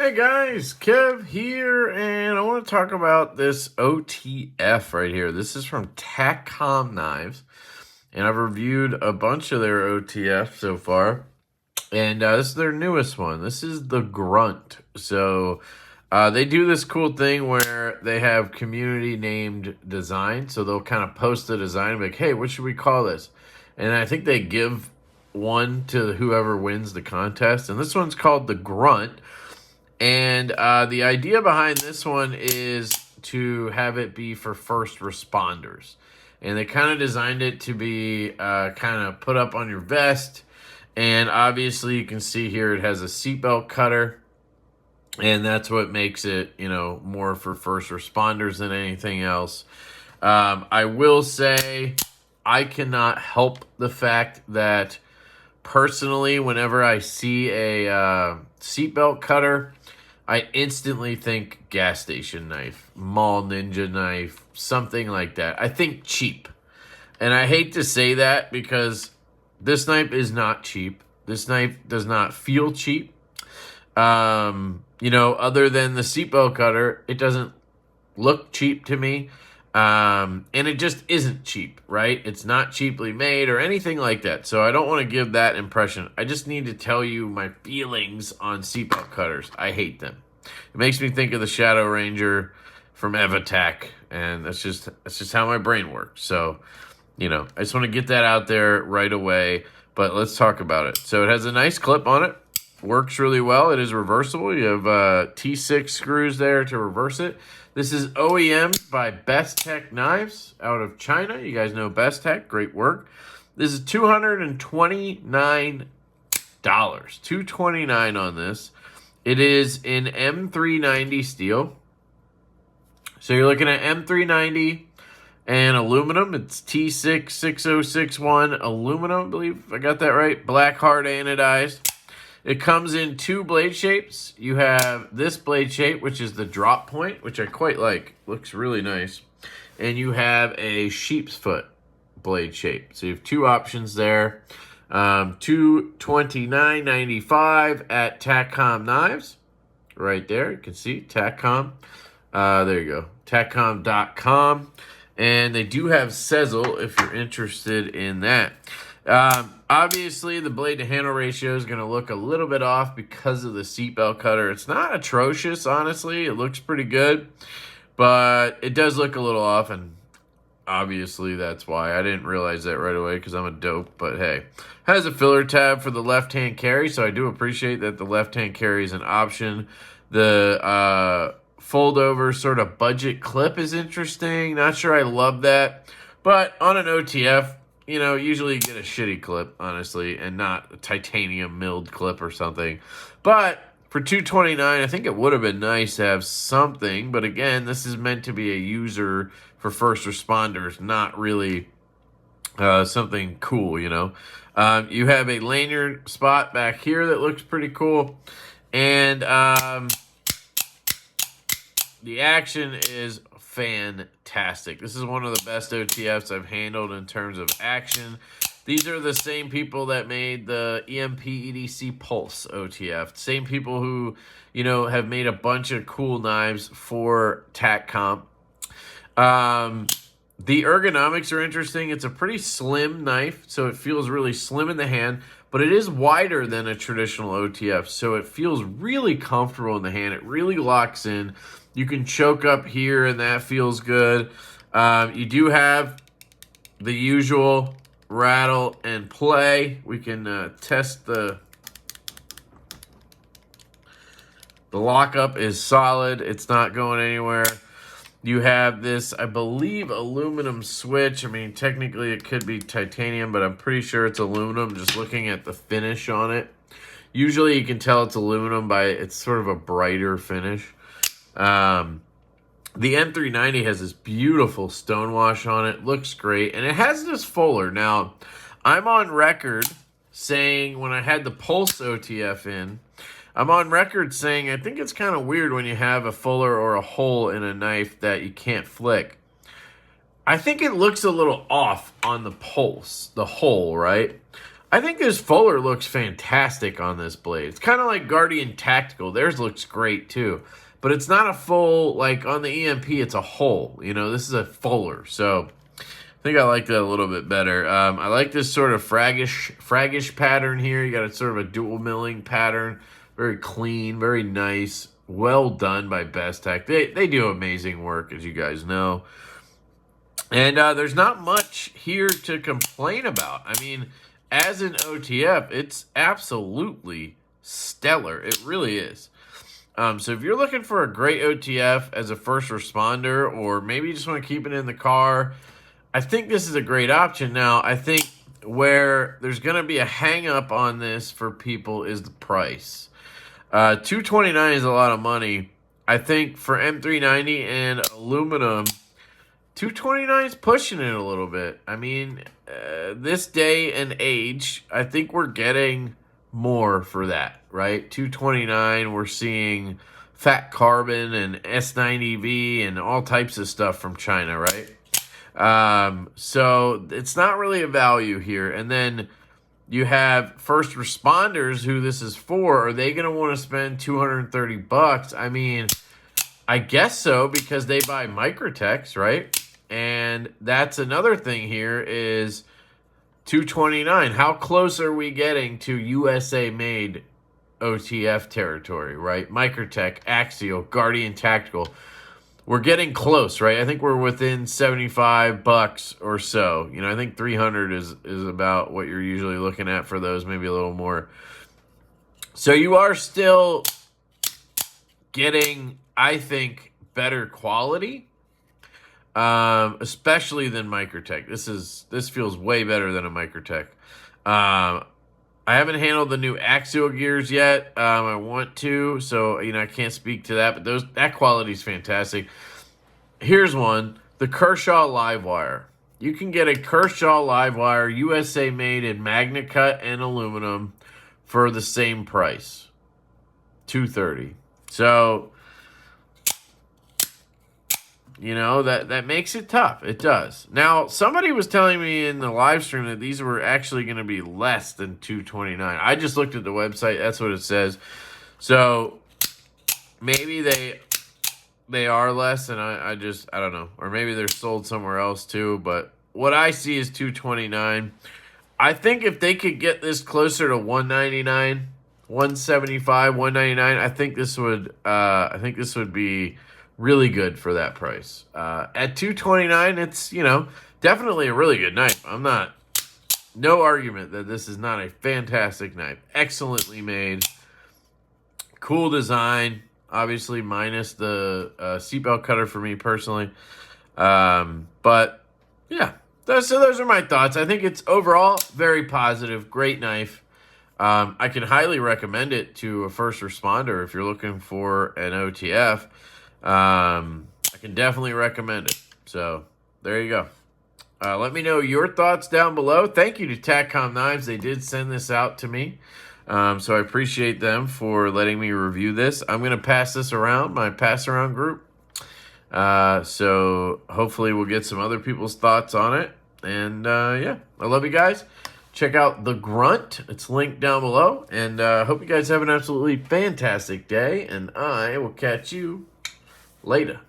Hey guys, Kev here, and I want to talk about this OTF right here. This is from Takcom Knives, and I've reviewed a bunch of their OTF so far, and this is their newest one. This is the Grunt. So they do this cool thing where they have community named design, so they'll kind of post the design and be like, hey, what should we call this? And I think they give one to whoever wins the contest, and this one's called the Grunt. And the idea behind this one is to have it be for first responders. And they kind of designed it to be kind of put up on your vest. And obviously you can see here it has a seatbelt cutter. And that's what makes it, more for first responders than anything else. I will say I cannot help the fact that personally, whenever I see a seatbelt cutter, I instantly think gas station knife, mall ninja knife, something like that. I think cheap. And I hate to say that because this knife is not cheap. This knife does not feel cheap. Other than the seatbelt cutter, it doesn't look cheap to me. And it just isn't cheap, right? It's not cheaply made or anything like that. So I don't want to give that impression. I just need to tell you my feelings on seatbelt cutters. I hate them. It makes me think of the Shadow Ranger from Evatac, and that's just how my brain works. So, I just want to get that out there right away, but let's talk about it. So it has a nice clip on it. Works really well. It is reversible. You have T6 screws there to reverse it. This is OEM by Best Tech Knives out of China. You guys know Best Tech. Great work. This is $229. $229 on this. It is in M390 steel. So you're looking at M390 and aluminum. It's T6 6061 aluminum, I believe I got that right. Black hard anodized. It comes in two blade shapes. You have this blade shape, which is the drop point, which I quite like. Looks really nice. And you have a sheep's foot blade shape. So you have two options there. $229.95 at Takcom Knives. Right there. You can see Takcom. There you go. Takcom.com. And they do have Sezzle if you're interested in that. Obviously, the blade to handle ratio is going to look a little bit off because of the seatbelt cutter. It's not atrocious, honestly. It looks pretty good, but it does look a little off, and obviously that's why. I didn't realize that right away because I'm a dope, but hey. Has a filler tab for the left-hand carry, so I do appreciate that the left-hand carry is an option. The fold-over sort of budget clip is interesting. Not sure I love that, but on an OTF, usually you get a shitty clip, honestly, and not a titanium milled clip or something. But for $229, I think it would have been nice to have something. But again, this is meant to be a user for first responders, not really something cool, You have a lanyard spot back here that looks pretty cool. And the action is fantastic. This is one of the best OTFs I've handled in terms of action. These are the same people that made the EDC Pulse OTF. Same people who, have made a bunch of cool knives for Takcom. The ergonomics are interesting. It's a pretty slim knife, so it feels really slim in the hand, but it is wider than a traditional OTF, so it feels really comfortable in the hand. It really locks in. You can choke up here, and that feels good. You do have the usual rattle and play. We can test the lockup is solid. It's not going anywhere. You have this, I believe, aluminum switch. I mean, technically it could be titanium, but I'm pretty sure it's aluminum just looking at the finish on it. Usually you can tell it's aluminum by it's sort of a brighter finish. The M390 has this beautiful stonewash on it. Looks great. And it has this fuller. Now, I'm on record saying when I had the Pulse OTF in, I'm on record saying I think it's kind of weird when you have a fuller or a hole in a knife that you can't flick. I think it looks a little off on the Pulse, the hole, right? I think this fuller looks fantastic on this blade. It's kind of like Guardian Tactical. Theirs looks great too. But it's not a full, like on the EMP, it's a hole. You know, this is a fuller. So I think I like that a little bit better. I like this sort of fraggish pattern here. You got a sort of a dual milling pattern. Very clean, very nice. Well done by Bestech. They do amazing work, as you guys know. And there's not much here to complain about. I mean, as an OTF, it's absolutely stellar. It really is. So if you're looking for a great OTF as a first responder, or maybe you just want to keep it in the car, I think this is a great option. Now, I think where there's going to be a hang up on this for people is the price. $229 is a lot of money. I think for M390 and aluminum, $229 is pushing it a little bit. I mean, this day and age, I think we're getting more for that, right? $229, we're seeing fat carbon and S90V and all types of stuff from China, right? So it's not really a value here. And then you have first responders who this is for. Are they going to want to spend $230? I mean, I guess so, because they buy Microtechs, right? And that's another thing here is $229. How close are we getting to USA-made OTF territory, right? Microtech, Axial, Guardian Tactical. We're getting close, right? I think we're within $75 or so. You know, I think 300 is about what you're usually looking at for those, maybe a little more. So you are still getting, I think, better quality, especially than Microtech. This feels way better than a Microtech. I haven't handled the new Axial gears yet. I want to, so you know I can't speak to that, but that quality is fantastic. Here's one: the Kershaw Livewire. You can get a Kershaw Livewire, USA made in Magna Cut and aluminum, for the same price, $230. So you know, that makes it tough. It does. Now, somebody was telling me in the live stream that these were actually going to be less than $229. I just looked at the website. That's what it says. So maybe they are less, and I don't know. Or maybe they're sold somewhere else too. But what I see is $229. I think if they could get this closer to $199, $175, $199, I think this would be really good for that price. At $229, it's, you know, definitely a really good knife. No argument that this is not a fantastic knife. Excellently made. Cool design. Obviously, minus the seatbelt cutter for me personally. But, yeah. Those are my thoughts. I think it's overall very positive. Great knife. I can highly recommend it to a first responder if you're looking for an OTF. I can definitely recommend it. So there you go. Let me know your thoughts down below. Thank you to Takcom Knives. They did send this out to me. So I appreciate them for letting me review this. I'm going to pass this around, my pass around group. So hopefully we'll get some other people's thoughts on it. And yeah, I love you guys. Check out the Grunt. It's linked down below. And hope you guys have an absolutely fantastic day. And I will catch you later.